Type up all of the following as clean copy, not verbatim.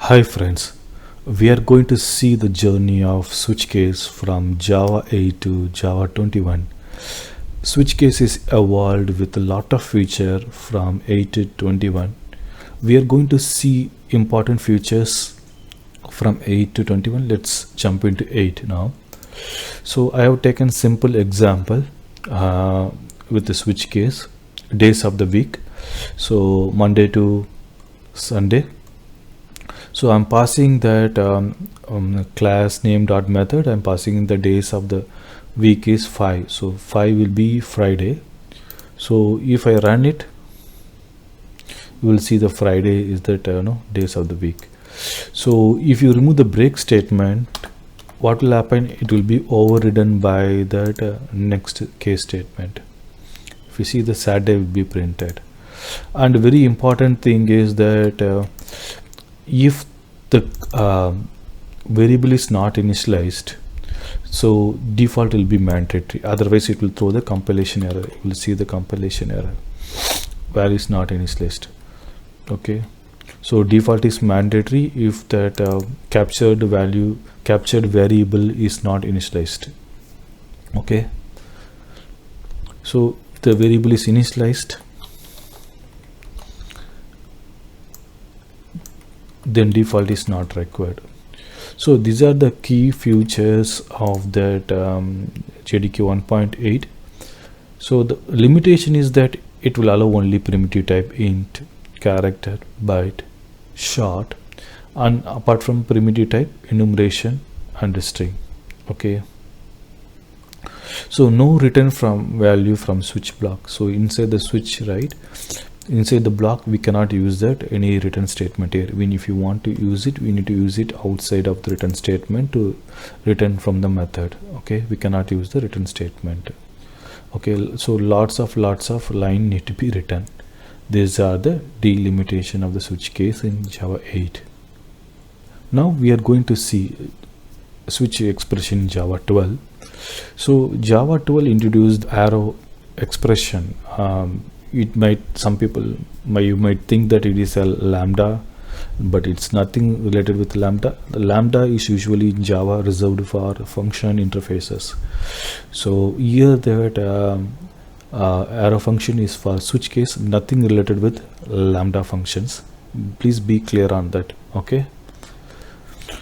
Hi friends, we are going to see the journey of switch case from Java 8 to Java 21. Switch case is evolved with a lot of feature from 8 to 21. We are going to see important features from 8 to 21. Let's jump into 8 now. So I have taken simple example with the switch case, days of the week. So Monday to Sunday. So I'm passing that class name dot method. I'm passing the days of the week is 5. So 5 will be Friday. So if I run it, you will see the Friday is the days of the week. So if you remove the break statement, what will happen? It will be overridden by that next case statement. If you see, the Saturday will be printed. And a very important thing is that if the variable is not initialized, so default will be mandatory, otherwise it will throw the compilation error. You will see the compilation error, value is not initialized. Okay, so default is mandatory if that captured variable is not initialized. Okay, so if the variable is initialized, then default is not required. So these are the key features of that JDK 1.8. so the limitation is that it will allow only primitive type int, character, byte, short, and apart from primitive type, enumeration and string. Okay, so no return from value from switch block. So inside the switch, right, inside the block, we cannot use that any return statement here. If you want to use it, we need to use it outside of the return statement to return from the method. Okay, we cannot use the return statement. Okay, so lots of line need to be written. These are the delimitation of the switch case in Java 8. Now we are going to see switch expression in Java 12. So Java 12 introduced arrow expression. It might, you might think that it is a lambda, but it's nothing related with lambda. The lambda is usually in Java reserved for function interfaces. So here that arrow function is for switch case, nothing related with lambda functions. Please be clear on that. Okay,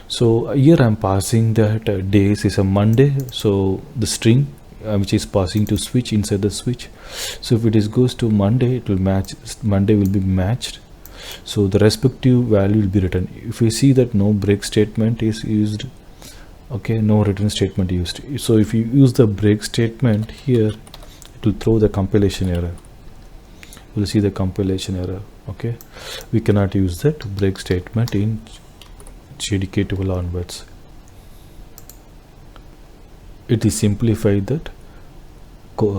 so here I'm passing that days is a Monday, so the string which is passing to switch inside the switch. So if it is goes to Monday, it will match, Monday will be matched, so the respective value will be written. If you see that no break statement is used, okay, no return statement used. So if you use the break statement here, it will throw the compilation error. You will see the compilation error. Okay, we cannot use that break statement in JDK 12 onwards. It is simplified that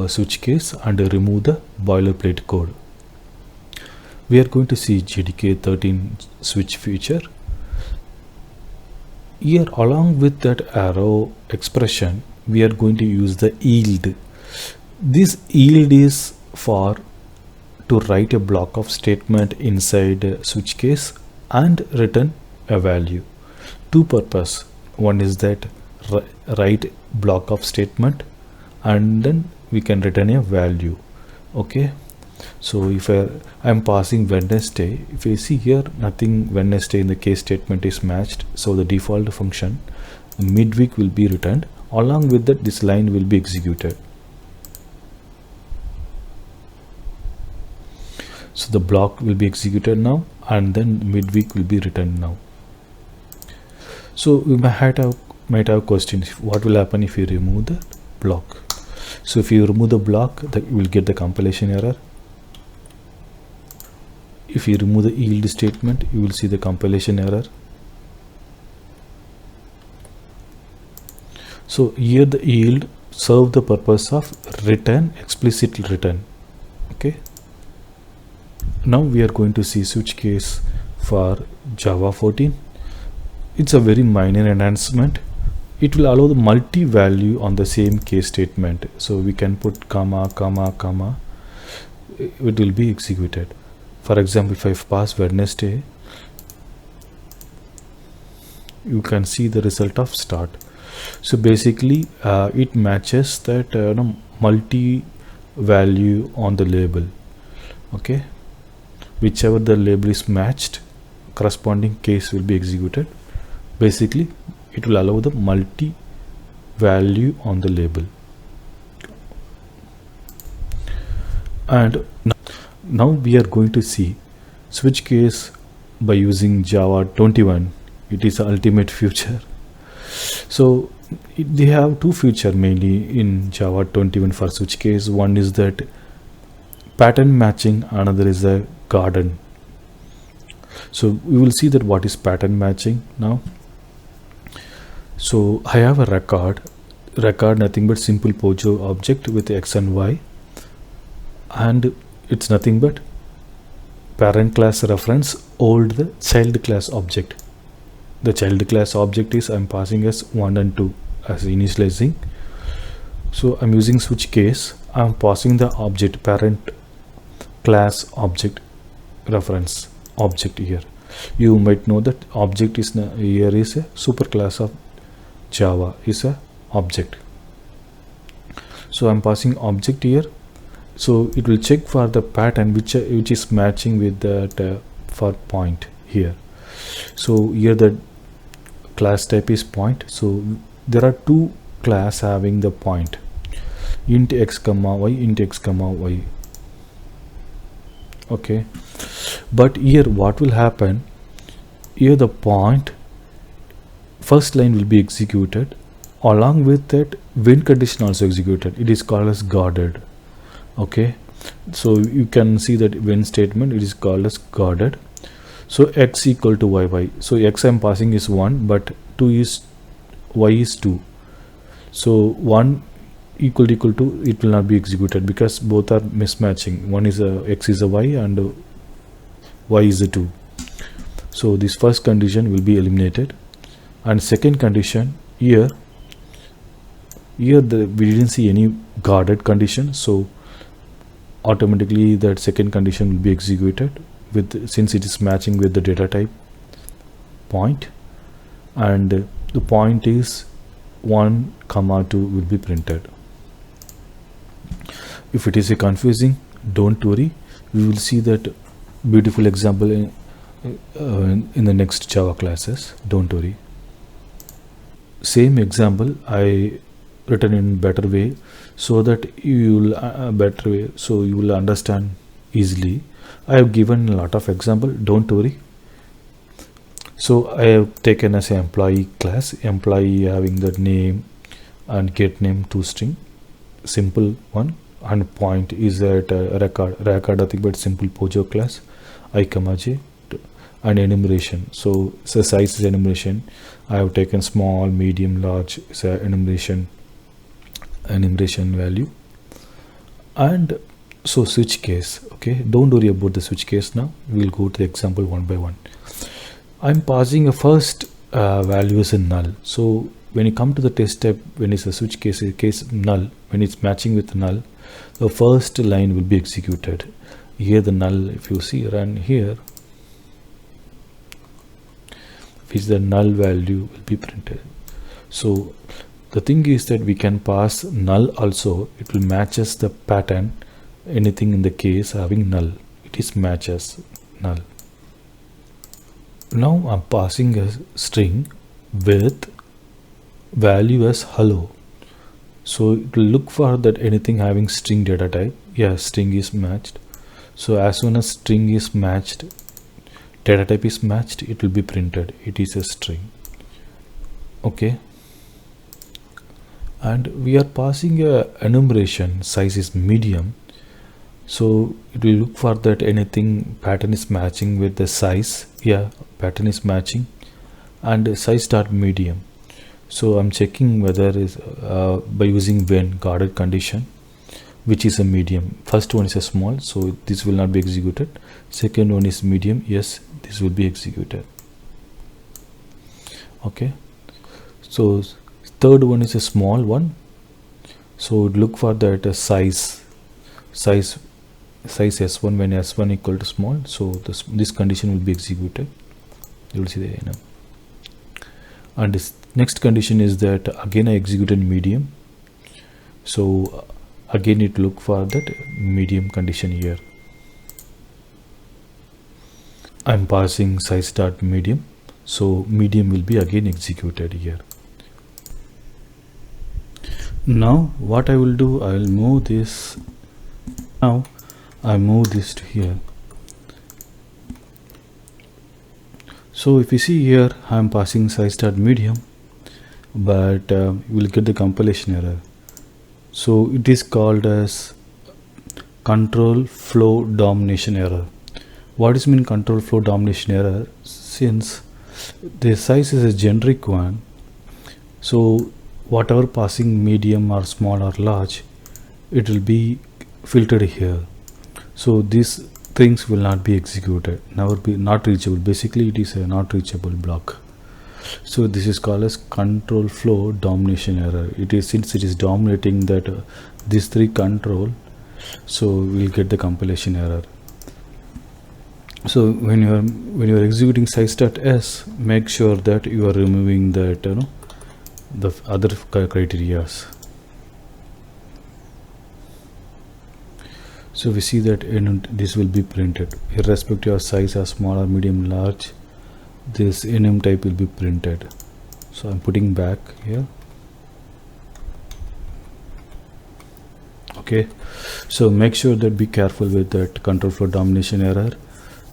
switch case and remove the boilerplate code. We are going to see JDK 13 switch feature. Here, along with that arrow expression, we are going to use the yield. This yield is for to write a block of statement inside a switch case and return a value. Two purpose. One is that write block of statement, and then we can return a value. Okay, so if I'm passing Wednesday, if you see here, nothing Wednesday in the case statement is matched, so the default function midweek will be returned. Along with that, this line will be executed. So the block will be executed now, and then midweek will be returned now. So we might have questions. What will happen if you remove the block? So if you remove the block, you will get the compilation error. If you remove the yield statement, you will see the compilation error. So here the yield serve the purpose of return, explicit return. Okay, now we are going to see switch case for Java 14. It's a very minor enhancement. It will allow the multi-value on the same case statement. So we can put comma, comma, comma. It will be executed. For example, if I pass Wednesday, you can see the result of start. So basically it matches that multi value on the label. Okay, whichever the label is matched, corresponding case will be executed. Basically it will allow the multi value on the label. And now we are going to see switch case by using Java 21. It is the ultimate feature. So they have two features mainly in Java 21 for switch case. One is that pattern matching, another is a garden. So we will see that what is pattern matching now. So I have a record nothing but simple POJO object with x and y, and it's nothing but parent class reference hold the child class object. The child class object is I'm passing as 1 and 2 as initializing. So I'm using switch case, I'm passing the object parent class object reference object here. You might know that object is here is a super class of Java is a object. So I'm passing object here. So it will check for the pattern which is matching with that for point here. So here the class type is point. So there are two class having the point, int x comma y, int x comma y. Okay, but here what will happen, here the point first line will be executed, along with that when condition also executed. It is called as guarded. Okay, so you can see that when statement it is called as guarded. So x equal to y. So x I'm passing is 1, but 2 is y is 2. So 1 equal to it will not be executed because both are mismatching. One is a x is a y and y is a 2. So this first condition will be eliminated. And second condition, here we didn't see any guarded condition, so automatically that second condition will be executed with, since it is matching with the data type point, and the point is 1 comma 2 will be printed. If it is a confusing, don't worry, we will see that beautiful example in the next Java classes. Don't worry. Same example I written in better way so that you will you will understand easily. I have given a lot of example, don't worry. So I have taken as an employee class, employee having the name and get name to string, simple one, and point is at record nothing but simple POJO class, I comma j, and enumeration. So size is enumeration. I have taken small, medium, large is a enumeration value. And so switch case. Okay, don't worry about the switch case now. We will go to the example one by one. I'm passing a first value as a null. So when you come to the test step, when it's a switch case null, when it's matching with null, the first line will be executed. Here the null, if you see run here, which the null value will be printed. So the thing is that we can pass null also. It will matches the pattern, anything in the case having null, it is matches null. Now I'm passing a string with value as hello. So it will look for that anything having string data type. Yeah, string is matched. So as soon as string is matched, data type is matched, it will be printed. It is a string. Okay. And we are passing a enumeration, size is medium. So it will look for that anything pattern is matching with the size. Yeah, pattern is matching, and size dot medium. So I'm checking whether is by using when guarded condition, which is a medium. First one is a small, so this will not be executed. Second one is medium, yes, this will be executed. Okay, so third one is a small one, so look for that size s1 when s1 equal to small. So this condition will be executed. You will see the And this next condition is that again I executed medium, so again it look for that medium condition here. I'm passing size dot medium, so medium will be again executed here. Now what I will do, I will move this. Now I move this to here. So if you see here, I am passing size dot medium, but you will get the compilation error. So it is called as control flow domination error. What is mean control flow domination error? Since the size is a generic one, so whatever passing medium or small or large, it will be filtered here. So these things will not be executed, never be not reachable. Basically it is a not reachable block. So this is called as control flow domination error. It is, since it is dominating that these three control, so we'll get the compilation error. So when you are executing size dot s, make sure that you are removing that the other criterias. So we see that this will be printed irrespective of size, as small or medium, large. This enum type will be printed. So I'm putting back here. Okay, so make sure that be careful with that control flow domination error.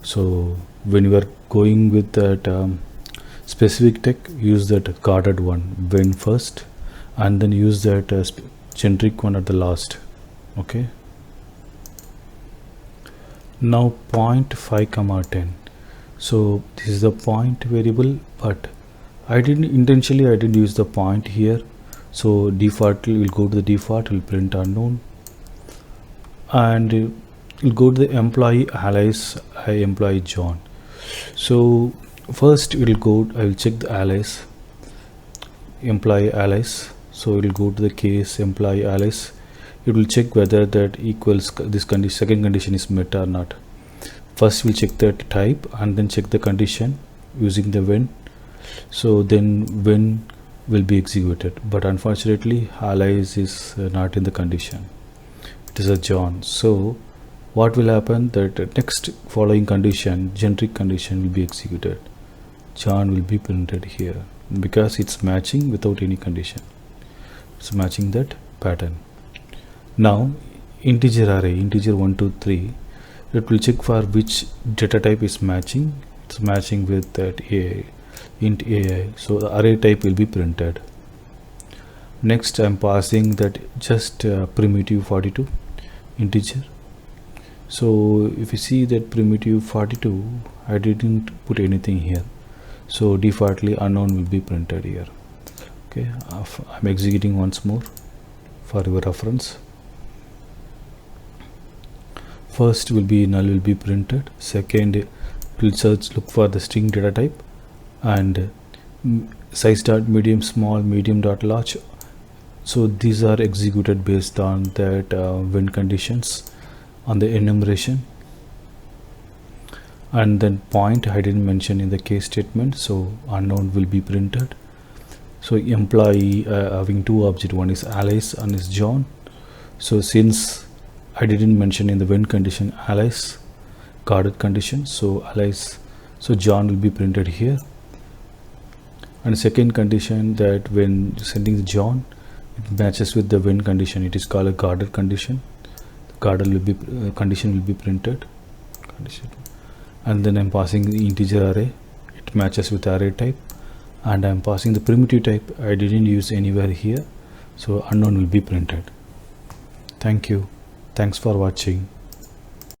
So when you are going with that specific tech, use that guarded one when first, and then use that generic one at the last. Okay, now 0.5 comma 10. So this is the point variable, but I didn't use the point here. So default will go to the default, will print unknown, and we'll go to the employee alias employee John. So first I will check the alias employee alias. So it will go to the case employee alias. It will check whether that equals this condition, second condition is met or not. First we'll check the type and then check the condition using the when. So then when will be executed, but unfortunately alias is not in the condition, it is a John. So what will happen, that next following condition, generic condition, will be executed. John will be printed here because it's matching without any condition. It's matching that pattern. Now integer array, integer 1 2 3, it will check for which data type is matching. It's matching with that AI, int AI, so the array type will be printed. Next I'm passing that just primitive 42 integer. So if you see that primitive 42, I didn't put anything here, so defaultly unknown will be printed here. Okay, I'm executing once more for your reference. First will be null will be printed, second it will search, look for the string data type, and size dot medium, small, medium dot large. So these are executed based on that when conditions on the enumeration. And then point I didn't mention in the case statement, so unknown will be printed. So employee having two objects, one is alias and is John. So since I didn't mention in the when condition alias guarded condition, so alias, so John will be printed here. And second condition, that when sending the John, it matches with the when condition, it is called a guarded condition. Guarded will be condition will be printed condition. And then I'm passing the integer array, it matches with array type, and I'm passing the primitive type, I didn't use anywhere here, so unknown will be printed. Thank you. Thanks for watching.